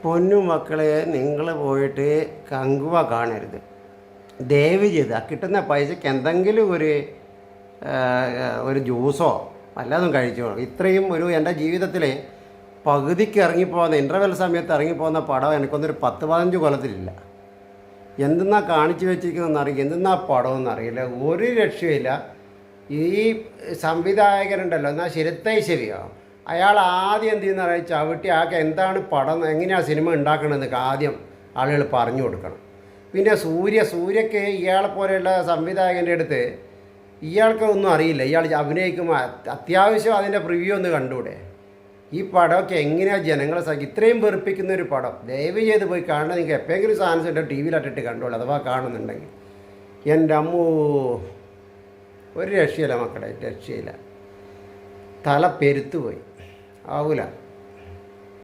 പൊന്നു മക്കളെ, നിങ്ങൾ പോയിട്ട് കങ്കുവ കാണരുത്. ദയവ് ചെയ്ത് ആ കിട്ടുന്ന പൈസയ്ക്ക് എന്തെങ്കിലും ഒരു ജ്യൂസോ വല്ലതും കഴിച്ചോളൂ. ഇത്രയും എൻ്റെ ജീവിതത്തിൽ പകുതിക്ക് ഇറങ്ങിപ്പോകുന്ന ഇൻ്റർവെൽ സമയത്ത് ഇറങ്ങിപ്പോകുന്ന പടം എനിക്കൊന്നൊരു 10-15 കൊല്ലത്തിലില്ല. എന്തെന്നാ കാണിച്ചു വെച്ചിരിക്കുന്നതെന്ന് അറിയില്ല, എന്തെന്നാ പടമെന്ന് അറിയില്ല, ഒരു രക്ഷയില്ല. ഈ സംവിധായകനുണ്ടല്ലോ, എന്നാൽ ശരിയോ അയാൾ ആദ്യം എന്ത് ചെയ്യുന്ന അറിയാം, ചവിട്ടി ആക്കെ എന്താണ് പടം, എങ്ങനെയാണ് സിനിമ ഉണ്ടാക്കണമെന്നൊക്കെ ആദ്യം ആളുകൾ പറഞ്ഞു കൊടുക്കണം. പിന്നെ സൂര്യക്ക് ഇയാളെ പോലെയുള്ള സംവിധായകൻ്റെ അടുത്ത് ഇയാൾക്ക് ഒന്നും അറിയില്ല. ഇയാൾ അഭിനയിക്കുമ്പോൾ അത്യാവശ്യം അതിൻ്റെ പ്രിവ്യൂ ഒന്ന് കണ്ടൂടെ. ഈ പടമൊക്കെ എങ്ങനെയാണ് ജനങ്ങളെ ഇത്രയും വെറുപ്പിക്കുന്ന ഒരു പടം ദയവ് ചെയ്ത് പോയി കാണണം. നിങ്ങൾക്ക് എപ്പോഴെങ്കിലും സാധനം ഉണ്ട് ടിവിയിലിട്ടിട്ട് കണ്ടോളൂ, അഥവാ കാണുന്നുണ്ടെങ്കിൽ. എൻ്റെ അമ്മൂ, ഒരു രക്ഷയില്ല മക്കളെ, രക്ഷയില്ല. തല പെരുത്തുപോയി, ആവൂല.